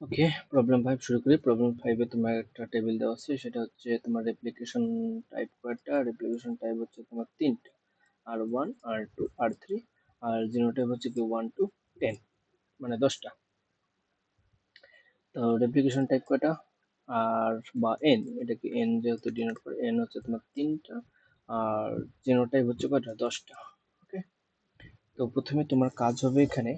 ওকে, problem 5 শুরু করি। Problem 5 এ তোমার একটা টেবিল দেওয়া আছে, সেটা হচ্ছে তোমার রেপ্লিকেশন টাইপ কয়টা? রেপ্লিকেশন টাইপ হচ্ছে তোমার 3টা, R1 R2 R3, আর জিনোটাইপ হচ্ছে কি 1 to 10, মানে 10টা। তো রেপ্লিকেশন টাইপ কয়টা? আর বা এন, এটা কি এন যেহেতু ডিনোট করে, এন হচ্ছে তোমার 3টা, আর জিনোটাইপ হচ্ছে কয়টা? 10টা। ওকে, তো প্রথমে তোমার কাজ হবে এখানে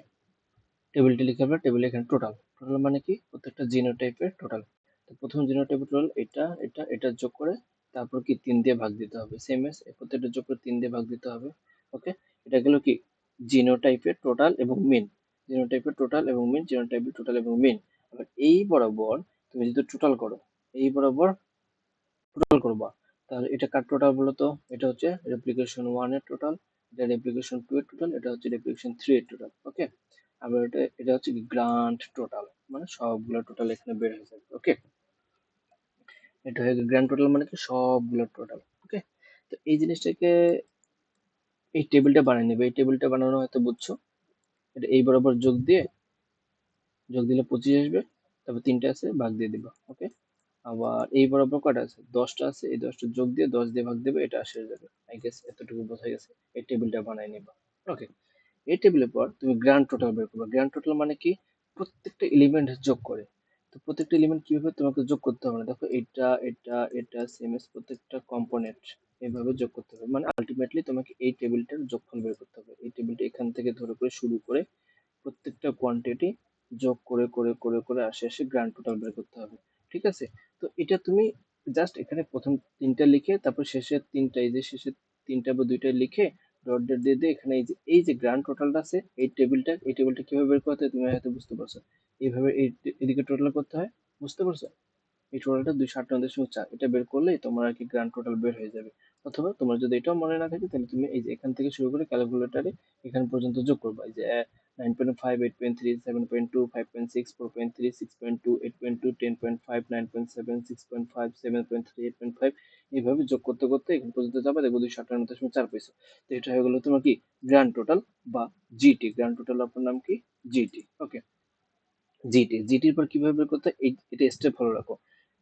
টেবিলটা লিখে হবে। টেবিলে এখানে টোটাল, টোটাল মানে কি প্রত্যেকটা জিনোটাইপের টোটাল। তো প্রথম জিনোটাইপের টোটাল এটা এটা এটা যোগ করে তারপর কি 3 দিয়ে ভাগ দিতে হবে, সেম এস প্রত্যেকটা যোগ করে 3 দিয়ে ভাগ দিতে হবে। ওকে, এটা গেল কি জিনোটাইপের টোটাল এবং মিন। জিনোটাইপের টোটাল এবং মিন, জিনোটাইপের টোটাল এবং মিন। আবার এই বরাবর তুমি যদি টোটাল করো, এই বরাবর টোটাল করবা, তাহলে এটা কার টোটাল বলো তো? এটা হচ্ছে রেপ্লিকেশন 1 এর টোটাল, এটা রেপ্লিকেশন 2 এর টোটাল, এটা হচ্ছে রেপ্লিকেশন 3 এর টোটাল। ওকে, আবার এটা হচ্ছে কি গ্র্যান্ড টোটাল, মানে সবগুলো টোটাল এখানে বের হয়ে যাবে। ওকে, এটা হয়ে গ্র্যান্ড টোটাল মানে কি সবগুলো টোটাল। ওকে, তো এই জিনিসটাকে এই টেবিলটা বানিয়ে নেবে। এই টেবিলটা বানানো হয়তো বুঝছো, এটা এই বরাবর যোগ দিলে 25 আসবে, তারপর 3টা আছে ভাগ দিয়ে দিবা। ওকে, আবার এই বরাবর কয়টা আছে? 10টা আছে, এই 10টা যোগ দিয়ে 10 দিয়ে ভাগ দেবে, এটা আসে যাবে। আই গেস এতটুকু বোঝা গেছে। এই টেবিলটা বানাই নিবা। ওকে, এই টেবিলের পর তুমি গ্র্যান্ড টোটাল বের করবে। গ্র্যান্ড টোটাল মানে কি প্রত্যেকটা এলিমেন্ট যোগ করে। তো প্রত্যেকটা এলিমেন্ট কিভাবে তোমাকে যোগ করতে হবে না, দেখো এটা এটা এটা সেম এস প্রত্যেকটা কম্পোনেন্ট এইভাবে যোগ করতে হবে। মানে আলটিমেটলি তোমাকে এই টেবিলটার যোগফল বের করতে হবে। এই টেবিলটা এখান থেকে ধরে করে শুরু করে প্রত্যেকটা কোয়ান্টিটি যোগ করে করে করে করে আসে আসে গ্র্যান্ড টোটাল বের করতে হবে। ঠিক আছে, তো এটা তুমি জাস্ট এখানে প্রথম 3টা লিখে তারপর শেষের 3টা, এই যে শেষের 3টা বা 2টা লিখে ডট ডট দিয়ে দিয়ে এখানে এই যে গ্র্যান্ড টোটালটা আছে, এই টেবিলটা কিভাবে বের করতে হয় তুমি হয়তো বুঝতে পারছো। এইভাবে এদিকে টোটাল করতে হয়, বুঝতে পারছো? এই টোটালটা 258.4 এটা বের করলেই তোমার আর কি গ্র্যান্ড টোটাল বের হয়ে যাবে। অথবা তোমার যদি এটাও মনে না থাকে তাহলে তুমি এই যে এখান থেকে শুরু করে ক্যালকুলেটারে এখান পর্যন্ত যোগ করবা। এই যে 9.5 8.3 7.2 5.6 4.3 6.2 8.2 10.5 9.7 6.5 7.3 8.5 এইভাবে যোগ করতে করতে এখান পর্যন্ত যাবে, দেখবো 258.4 পেয়েছো। তো এটা হয়ে গেলো তোমার কি গ্র্যান্ড টোটাল বা জিটি। গ্র্যান্ড টোটাল আপনার নাম কি? জিটি। ওকে, জিটির পর কিভাবে বের করতে হয় এটা স্টেপ ফলো রাখো।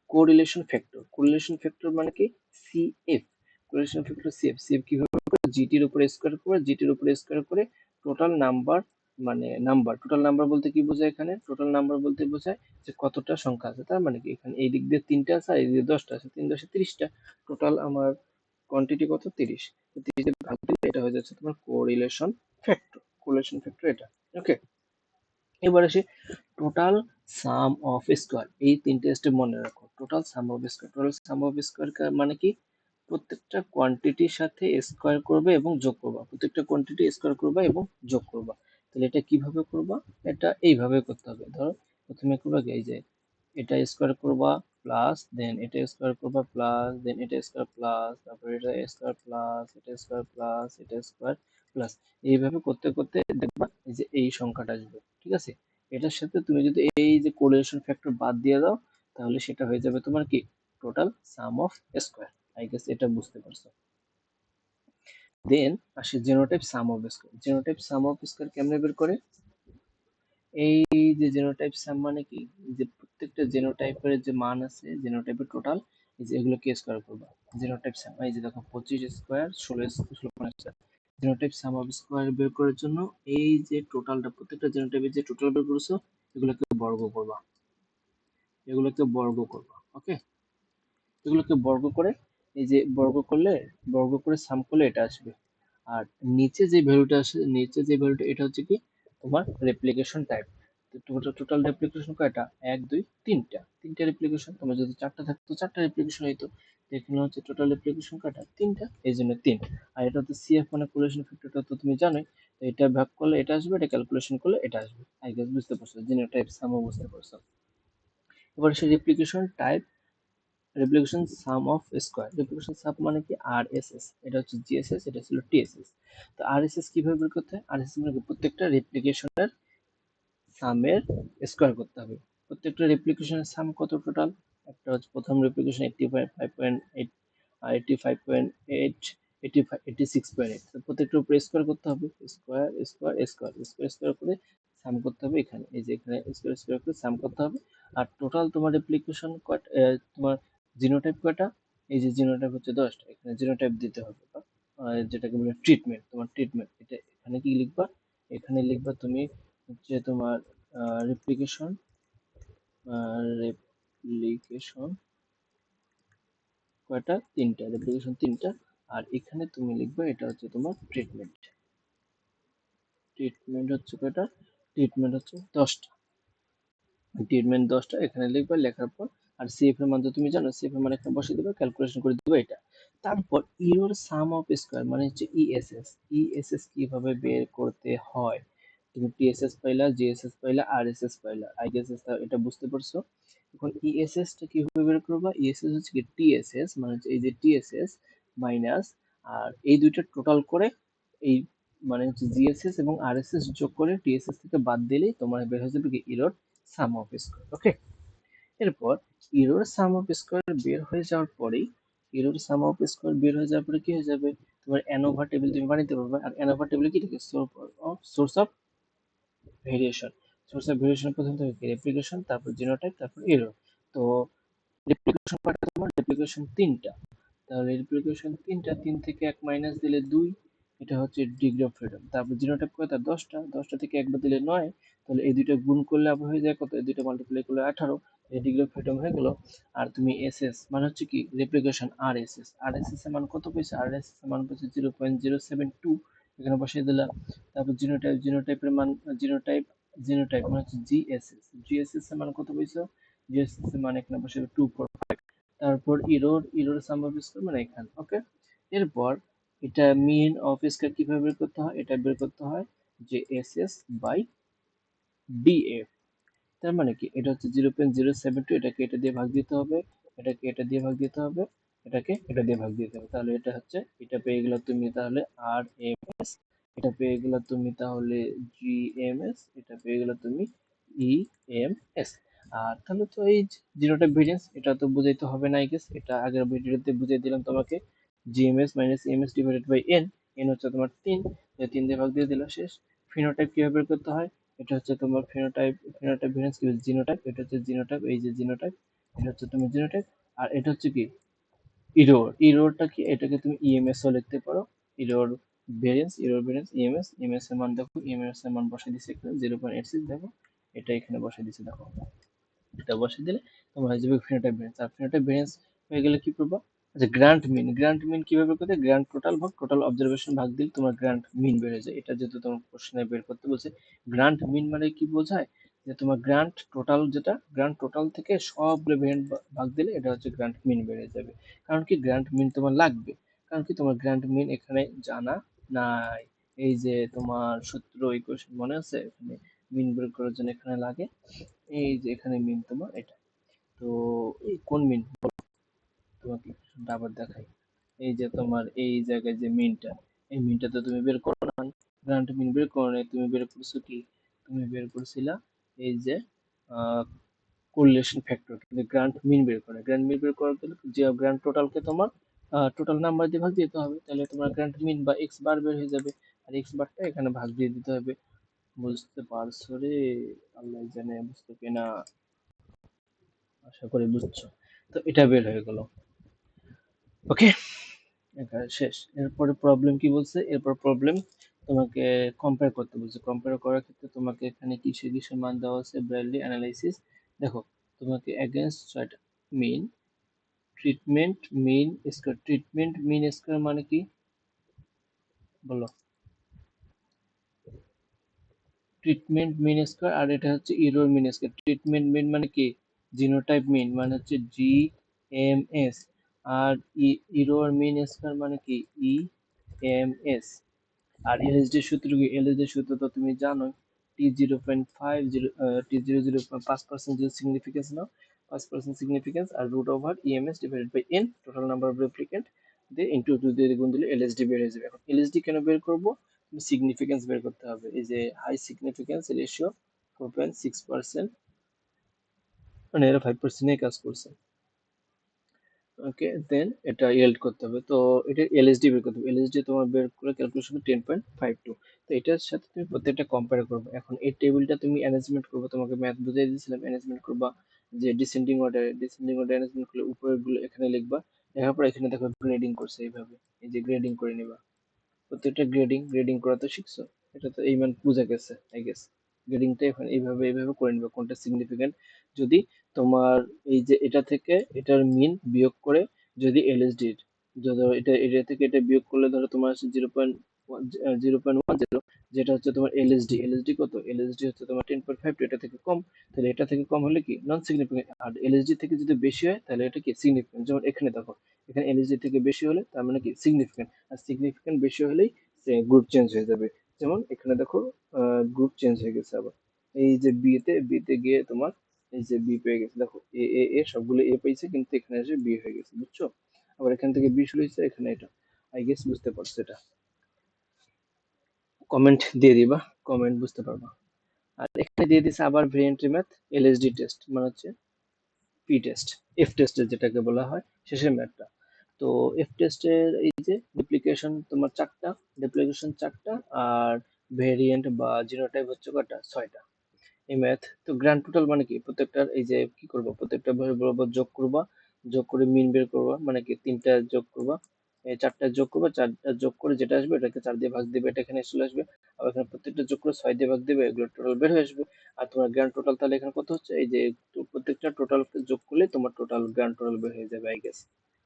কোরিলেশন ফ্যাক্টর, কোরিলেশন ফ্যাক্টর মানে কি CF. Correlation factor CF, CF কিভাবে করে জিটির উপরে স্কয়ার করে, জিটির উপরে স্কয়ার করে টোটাল নাম্বার, মানে নাম্বার টোটাল নাম্বার বলতে কি বোঝায়? এখানে টোটাল নাম্বার বলতে বোঝায় যে কতটা সংখ্যা আছে। তার মানে কি এখানে এই দিক দিয়ে 3টা আছে আর এই দিকে 10টা আছে, 3 10 30টা, টোটাল আমার কোয়ান্টিটি কত? 30। তো 30 দিয়ে ভাগ দিলে এটা হয়ে যাচ্ছে তোমার কোরিলেশন ফ্যাক্টর। কোরিলেশন ফ্যাক্টর এটা। ওকে, এবার আসি টোটাল সাম অফ স্কয়ার। এই 3টে স্টেপ মনে রাখো। Total sum of square, total sum of square মানে কি প্রত্যেকটা কোয়ান্টিটির সাথে স্কয়ার করবে এবং যোগ করবা, প্রত্যেকটা কোয়ান্টিটি স্কয়ার করবা এবং যোগ করবা। তাহলে এটা কিভাবে করবা? এটা এইভাবে করতে হবে। ধরো প্রথমে করবা কি, এই যে এটা স্কয়ার করবা প্লাস দেন এটা স্কয়ার করবা প্লাস দেন এটা স্কয়ার প্লাস তারপর এটা স্কয়ার প্লাস এটা স্কয়ার প্লাস এটা স্কয়ার প্লাস, এইভাবে করতে করতে দেখবা এই যে এই সংখ্যাটা আসবে। ঠিক আছে, এটার সাথে তুমি যদি এই যে কোরিলেশন ফ্যাক্টর বাদ দিয়ে দাও তাহলে সেটা হয়ে যাবে তোমার কি total sum of square. I guess এটা বুঝতে পারছো। দেন আসে genotype some of square. Genotype some of square কেমনে বের করে? এই যে জিনোটাইপ সাম মানে কি যে প্রত্যেকটা জিনোটাইপের যে মান আছে, জিনোটাইপের টোটাল, এই যে এগুলোকে স্কয়ার করবা। জিনোটাইপ সাম, এই যে দেখো 25 square 16 square. Genotype some of square বের করার জন্য এই যে টোটালটা প্রত্যেকটা জিনোটাইপের যে টোটাল বের করেছো এগুলোকে বর্গ করবা, এগুলোকে বর্গ করবা। ওকে, এগুলোকে বর্গ করে এই যে বর্গ করে সাম করলে এটা আসবে। আর নিচে যে ভ্যালুটা আসে, নিচে যে ভ্যালুটা এটা হচ্ছে কি তোমার রেপ্লিকেশন টাইপ। টোটাল রেপ্লিকেশন কয়টা? 1 2 3টা, 3টা রেপ্লিকেশন। তোমার যদি 4টা থাকতো 4টা রেপ্লিকেশন হইতো। তো এখানে হচ্ছে টোটাল রেপ্লিকেশন কয়টা? 3টা, এই জন্য 3। আর এটা তো সিএফ মানে কোরিলেশন ফ্যাক্টরটা তো তুমি জানোই। তো এটা ভাগ করলে এটা আসবে, এটা ক্যালকুলেশন করলে এটা আসবে। আই গেস বুঝতে পারছো, জিনোটাইপ সামও বুঝতে পারছো। এবার সে replication type, replication sum of square. Replication sum মানে কি আরএসএস, এটা হচ্ছে জিএসএস, এটা ছিল টিএসএস। তো আরএসএস কিভাবে বের করতে হয়? আরএসএস মানে প্রত্যেকটা রেপ্লিকেশনের সামের স্কয়ার করতে হবে। প্রত্যেকটা রেপ্লিকেশনের সাম কত টোটাল? একটা হচ্ছে প্রথম রেপ্লিকেশন 85.8 আর 85.8 86.8, প্রত্যেকটার উপরে স্কয়ার করতে হবে। Square square square square square করে সাম করতে হবে এখানে, এই যে এখানে স্কোয়ার স্কোয়ার করে সাম করতে হবে। আর টোটাল তোমার রেপ্লিকেশন কয়টা, তোমার জিনোটাইপ কয়টা, এই যে জিনোটাইপ হচ্ছে 10টা, এখানে জিনোটাইপ দিতে হবে, যেটাকে বলে ট্রিটমেন্ট, তোমার ট্রিটমেন্ট এটা এখানে কি লিখবা, এখানে লিখবা তুমি হচ্ছে তোমার রেপ্লিকেশন, রেপ্লিকেশন কয়টা, 3টা, রেপ্লিকেশন 3টা। আর এখানে তুমি লিখবা এটা হচ্ছে তোমার ট্রিটমেন্ট, ট্রিটমেন্ট হচ্ছে কয়টা, ট্রিটমেন্ট হচ্ছে 10টা, ট্রিটমেন্ট 10টা এখানে লিখবা, লেখার পর আর সিএফ এর মান তো তুমি জানো, সিএফ এর মান এখানে বসিয়ে দিবে, ক্যালকুলেশন করে দিবে এটা। তারপর ইওর সাম অফ স্কয়ার মানে হচ্ছে ইএসএস, ইএসএস কিভাবে বের করতে হয়, তুমি টিএসএস পাইলা, জিএসএস পাইলা, আরএসএস পাইলা, আইগেসএস, এটা বুঝতে পারছো। এখন ইএসএস টা কিভাবে বের করবা, ইএসএস হচ্ছে কি টিএসএস মানে হচ্ছে এই যে টিএসএস মাইনাস, আর এই দুইটা টোটাল করে এই মানে হচ্ছে জিএসএস এবং আরএসএস যোগ করে টিএসএস থেকে বাদ দিলেই তোমার বের হয়ে যাবে কি ইরোর সাম অফ স্কয়ার। ওকে, এরপর ইরোর সাম অফ স্কয়ার বের হয়ে যাওয়ার পরেই, ইরোর সাম অফ স্কয়ার বের হয়ে যাওয়ার পরে কি হয়ে যাবে, তোমার এনোভা টেবিল তুমি বানাইতে পারবে। আর এনোভা টেবিলে কি থাকে, source of variation, source of variation প্রথম থেকে কি রেপ্লিকেশন, তারপর জিনোটাইপ, তারপর এরর। তো রেপ্লিকেশন কয়টা, তোমার রেপ্লিকেশন 3টা, তাহলে রেপ্লিকেশন 3টা, 3 থেকে 1 মাইনাস দিলে 2, এটা হচ্ছে ডিগ্রি অফ ফ্রিডম। তারপর জিনোটাইপ কয়টা, 10টা, 10টা থেকে একবার দিলে 9, তাহলে এই দুইটা গুণ করলে আবার হয়ে যায় কত, এই দুইটা মাল্টিপ্লাই করলে 18, এই ডিগ্রি অফ ফ্রিডম হয়ে গেল। আর তুমি এসএস মানে হচ্ছে কি রেপ্লিকেশন আরএসএস, আরএসএস এর মান কত পেয়েছে, আরএসএস এর মান পেয়েছে 0.072, এখানে বসিয়ে দিলাম। তারপর জিনোটাইপ, জিনোটাইপের মান, জিনোটাইপ, জিনোটাইপ মানে হচ্ছে জিএসএস, জিএসএস এর মান কত পেয়েছো, জিএসএস এর মান এখানে বসিয়ে 245। তারপর error, error some of square মানে এখানে। ওকে, এরপর এটা মিন অফ স্কয়ার কিভাবে বের করতে হয়, এটা বের করতে হয় যে এসএস বাই ডিএফ, তার মানে কি এটা হচ্ছে 0.072, এটাকে এটা দিয়ে ভাগ দিতে হবে, এটাকে এটা দিয়ে ভাগ দিতে হবে, এটাকে এটা দিয়ে ভাগ দিতে হবে, তাহলে এটা হচ্ছে, এটা পেয়ে গেলে তুমি তাহলে আর এম এস, এটা পেয়ে গেলে তুমি তাহলে জি এম এস, এটা পেয়ে গেলে তুমি ই এম এস। আর তাহলে তো এই জিরোটা ভেরিয়েন্স এটা তো বুঝাইতে হবে না, আই গেস এটা আগের ভিডিওতে বুঝিয়ে দিলাম তোমাকে, GMS minus MS divided by N, N হচ্ছে তোমার 3, 3 দিয়ে ভাগ দিয়ে দিল, শেষ। ফিনোটাইপ কিভাবে বের করতে হয়, এটা হচ্ছে তোমার ফিনোটাইপ, ফিনোটাইপ ভেরিয়েন্স কি, জিনোটাইপ, এটা হচ্ছে জিনোটাইপ, এই যে জিনোটাইপ, এটা হচ্ছে তুমি জিনোটাইপ। আর এটা হচ্ছে কি ইরোর, ইরোরটা কি, এটাকে তুমি ইএমএস ও লিখতে পারো, error variance, error variance EMS, EMS এর মান দেখো, ইএমএস এর মান বসে দিছে এখানে 0.86, দেখো এটা এখানে বসে দিছে, দেখো এটা বসে দিলে তোমার হয়ে যাবে ফিনোটাইপ ভেরিয়েন্স। আর ফিনোটাইপ ভেরিয়েন্স হয়ে গেলে কি করবো, আচ্ছা গ্র্যান্ড মিন, গ্র্যান্ড মিন কিভাবে করতে, গ্র্যান্ড টোটাল ভাগ টোটাল অবজারভেশন ভাগ দিলে তোমার গ্র্যান্ড মিন বের হয়ে যায়, এটা যেহেতু তোমার কোশ্চেনে বের করতে বলছে। গ্র্যান্ড মিন মানে কি বোঝায়, যে তোমার গ্র্যান্ড টোটাল, যেটা গ্র্যান্ড টোটাল থেকে সবগুলো ভেরিয়েন্ট ভাগ দিলে এটা হচ্ছে গ্র্যান্ড মিন বেড়ে যাবে। কারণ কি গ্র্যান্ড মিন তোমার লাগবে, কারণ কি তোমার গ্র্যান্ড মিন এখানে জানা নাই, এই যে তোমার সূত্র ইকুয়েশন মনে আছে, এখানে মিন বের করার জন্য এখানে লাগে, এই যে এখানে মিন তোমার এটা। তো এই কোন মিন, তোমাকে আবার দেখাই, এই যে তোমার এই জায়গায় যে মিনটা, এই মিনটা তো তুমি বের করো না, গ্রান্ট মিন বের করো না, তুমি বের করছো কি, তুমি বের করছিলা এই যে কোরিলেশন ফ্যাক্টর, কিন্তু গ্রান্ট মিন বের করে, গ্রান্ট মিন বের করার গেলে যে গ্রান্ট টোটালকে তোমার টোটাল নাম্বার দিয়ে ভাগ দিতে হবে, তাহলে তোমার গ্রান্ট মিন বা এক্স বার বের হয়ে যাবে, আর এক্স বারটা এখানে ভাগ দিয়ে দিতে হবে। বুঝতে পারছো রে, আল্লাহ জানে বুঝতে কিনা, আশা করি বুঝছো। তো এটা বের হয়ে গেল। ওকে, এখানে শেষ। এরপরে প্রবলেম কি বলছে, এরপর প্রবলেম তোমাকে কম্পেয়ার করতে বলছে, কম্পেয়ার করার ক্ষেত্রে তোমাকে এখানে কিসের কিসের মান দেওয়া আছে, ব্র্যাডলি অ্যানালাইসিস, দেখো তোমাকে এগেইনস্ট ছয়টা মিন, ট্রিটমেন্ট মিন স্কয়ার, ট্রিটমেন্ট মিন স্কয়ার মানে কি বলো, ট্রিটমেন্ট মিন স্কয়ার, আর এটা হচ্ছে ইরোর মিন স্কয়ার। ট্রিটমেন্ট মিন মানে কি, জিনোটাইপ মিন মানে হচ্ছে জি এম এস, আর ইরোর মিন স্কয়ার মানে কি ই এম এস। আর এলএসডি সূত্র কি, এলএসডি সূত্র তো তুমি জানো, T0.50, T00 5% যে সিগনিফিকেন্স নাও, 5% সিগনিফিকেন্স, আর root over EMS divided by N, total number of replicant দিয়ে ইনটু 2 দিয়ে গুণ দিলে এলএসডি বের হয়ে যাবে। এখন এলএসডি কেন বের করব, তুমি সিগনিফিকেন্স বের করতে হবে, এই যে হাই সিগনিফিকেন্স রেশিও 4.6%, মানে এরা 5% কাজ করছে। ওকে, দেন এটা ইয়েল্ড করতে হবে। তো এটা এলএসডি বের করতে হবে। এলএসডি তোমার বের করে ক্যালকুলেশন 10.52। তো এটার সাথে তুমি প্রত্যেকটা কম্পেয়ার করবে। এখন এই টেবিলটা তুমি অ্যারেঞ্জমেন্ট করবে, তোমাকে ম্যাথ বুঝিয়ে দিয়েছিলাম অ্যারেঞ্জমেন্ট করবা, যে ডিসেন্ডিং অর্ডার অ্যারেঞ্জমেন্ট করলে উপরের গুলো এখানে লিখবা, লেখার পর এখানে দেখো গ্রেডিং করছে এইভাবে, এই যে গ্রেডিং করে নিবা। প্রত্যেকটা গ্রেডিং করা তো শিখছো, এটা তো এই মান বোঝা গেছে আই গেস। গ্রেডিংটা এখন এইভাবে করে নিবে কোনটা সিগনিফিকেন্ট। যদি তোমার এই যে এটা থেকে এটার মিন বিয়োগ করে, যদি এলএসডি যদি এটা থেকে এটা বিয়োগ করলে ধরো তোমার আছে 0.10, যেটা হচ্ছে তোমার এলএসডি কত, এলএসডি হচ্ছে তোমার 10.5, এটা থেকে কম, তাহলে এটা থেকে কম হলে কি নন সিগনিফিকেন্ট, আর এলএসডি থেকে যদি বেশি হয় তাহলে এটা কি সিগনিফিকেন্ট। যেমন এখানে দেখো, এখানে এলএসডি থেকে বেশি হলে তার মানে কি সিগনিফিকেন্ট, আর সিগনিফিকেন্ট বেশি হলেই গ্রুপ চেঞ্জ হয়ে যাবে। যেমন এখানে দেখো গ্রুপ চেঞ্জ হয়ে গেছে আবার, এই যে বিতে গিয়ে তোমার এই যে বি পেয়ে গেছে, দেখো এ এ এ সবগুলো এ পেয়েছে, কিন্তু এখানে এসে বি হয়ে গেছে, বুঝছো? আবার এখান থেকে বি শুরু হয়েছে, এখানে এটা। আই গেস বুঝতে পারছো এটা? কমেন্ট দিয়ে দিবা, কমেন্ট বুঝতে পারবা। আর এখানে দিয়ে দিছে আবার ভেরিয়েন্ট ম্যাথ, এলএসডি টেস্ট মানে হচ্ছে পি টেস্ট, এফ টেস্টের যেটাকে বলা হয় শেষের ম্যাথটা। তো এফ টেস্টের এই যে ডুপ্লিকেশন চারটা আর ভেরিয়েন্ট বা জিনোটাইপ হচ্ছে কয়টা, ছয়টা। এই ম্যাথ তো গ্র্যান্ড টোটাল মানে কি, প্রত্যেকটার এই যে কি করবো, প্রত্যেকটা বরাবর যোগ করবা, যোগ করে মিন বের করবা, মানে কি তিনটা যোগ করবা, এই চারটা যোগ করবা, চারটা যোগ করে যেটা আসবে এটাকে 4 দিয়ে ভাগ দিবে, এটা এখানে চলে আসবে। আবার এখানে প্রত্যেকটা যোগ করে 6 দিয়ে ভাগ দিবে, এগুলো টোটাল বের হয়ে আসবে। আর তোমার গ্র্যান্ড টোটাল তাহলে এখানে কত হচ্ছে, এই যে প্রত্যেকটা টোটাল যোগ করলে তোমার টোটাল গ্র্যান্ড টোটাল বের হয়ে যাবে আই গেস।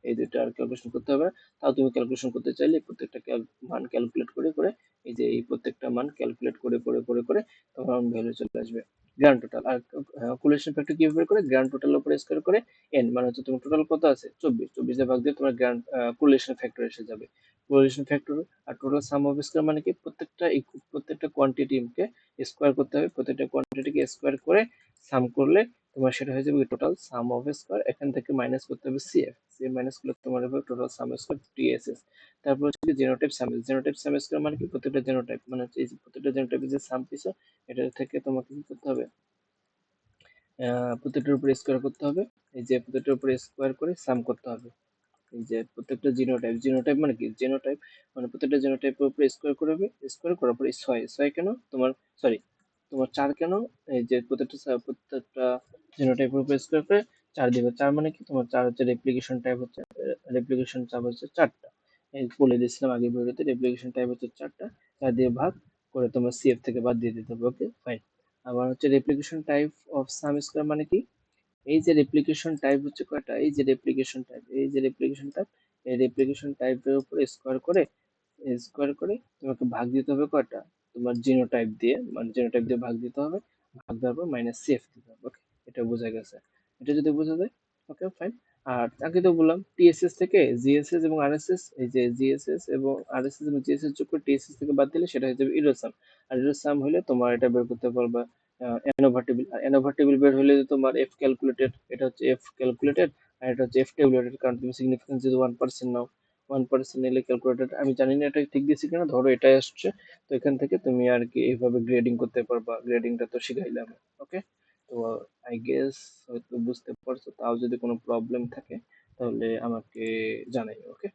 এই দুইটা আর ক্যালকুলেশন করতে হবে না। তাও তুমি ক্যালকুলেশন করতে চাইলে প্রত্যেকটা মান ক্যালকুলেট করে করে, এই যে এই প্রত্যেকটা মান ক্যালকুলেট করে করে করে করে তোমার ভ্যালু চলে আসবে গ্র্যান্ড টোটাল। আর কোলেশন ফ্যাক্টর কিভাবে বের করে, গ্র্যান্ড টোটাল উপরে স্কয়ার করে এন, মানে হচ্ছে তোমার টোটাল কত আছে 24, 24 দিয়ে ভাগ দিয়ে তোমার গ্র্যান্ড কোলেশন ফ্যাক্টর এসে যাবে। কোলেশন ফ্যাক্টর আর টোটাল সাম অফ স্কয়ার মানে কি, প্রত্যেকটা কোয়ান্টিটিকে স্কয়ার করতে হবে, প্রত্যেকটা কোয়ান্টিটিকে স্কয়ার করে সাম করলে তোমার সেটা হয়ে যাবে টোটাল সাম অফ স্কয়ার। এখান থেকে মাইনাস করতে হবে সিএফ মাইনাস করলে তোমার হবে টোটাল সাম স্কয়ার টিএসএস। তারপর হচ্ছে জেনোটাইপ সাম স্কয়ার মানে কি, প্রত্যেকটা জেনোটাইপ মানে হচ্ছে এই যে প্রত্যেকটা জেনোটাইপের যে সাম পিছু, এটা থেকে তোমাকে কি করতে হবে, প্রত্যেকটার উপরে স্কোয়ার করতে হবে, এই যে প্রত্যেকটার উপরে স্কোয়ার করে সাম করতে হবে। এই যে প্রত্যেকটা জিনোটাইপ মানে কি, জিনোটাইপ মানে প্রত্যেকটা জিনোটাইপের উপরে স্কোয়ার করবে, স্কোয়ার করার পরে ছয় কেন তোমার, সরি তোমার 4 কেন, এই যে প্রত্যেকটা জিনোটাইপের উপরে স্কোয়ার করে 4 দিবে, 4 মানে কি তোমার 4 হচ্ছে রেপ্লিকেশন টাইপ হচ্ছে 4টা। এই বলে দিয়েছিলাম আগে ভিডিওতে, রেপ্লিকেশন টাইপ হচ্ছে 4টা, 4 দিয়ে ভাগ করে তোমার সিএফ থেকে বাদ দিয়ে দিতে হবে। Okay fine. আবার হচ্ছে replication type of some square মানে কি, এই যে রেপ্লিকেশন টাইপ হচ্ছে কয়টা, এই রেপ্লিকেশন টাইপের উপরে স্কোয়ার করে তোমাকে ভাগ দিতে হবে কয়টা, তোমার জিনোটাইপ দিয়ে ভাগ দিতে হবে, ভাগ দেওয়ার পর মাইনাস সিএফ দিতে হবে। ওকে, এটা বোঝা গেছে? এটা যদি বোঝা যায়, ওকে ফাইন। আর আগে তো বললাম টিএসএস থেকে জিএসএস এবং আরএসএস, এই যে জিএসএস এবং আরএসএস এবং জিএসএস যোগ করে টিএসএস থেকে বাদ দিলে সেটা হয়ে যাবে ইরোসাম। আর ইরোসাম হলে তোমার এটা বের করতে পারবা এন ওভার টেবিল বের হলে তোমার এফ ক্যালকুলেটেড, এটা হচ্ছে এফ ক্যালকুলেটেড, আর এটা হচ্ছে এফ টেবুলেটেড, কারণ তুমি সিগনিফিকেন্স যদি 1% নাও, 1% নিলে ক্যালকুলেটেড, আমি জানি না এটা ঠিক দিয়েছি কিনা, ধরো এটাই আসছে। তো এখান থেকে তুমি আর কি এইভাবে গ্রেডিং করতে পারবা, গ্রেডিংটা তো শিখাইলাম। ওকে, তো আই গেস হয়তো বুঝতে পারছো, তাও যদি কোনো প্রবলেম থাকে তাহলে আমাকে জানাই। ওকে।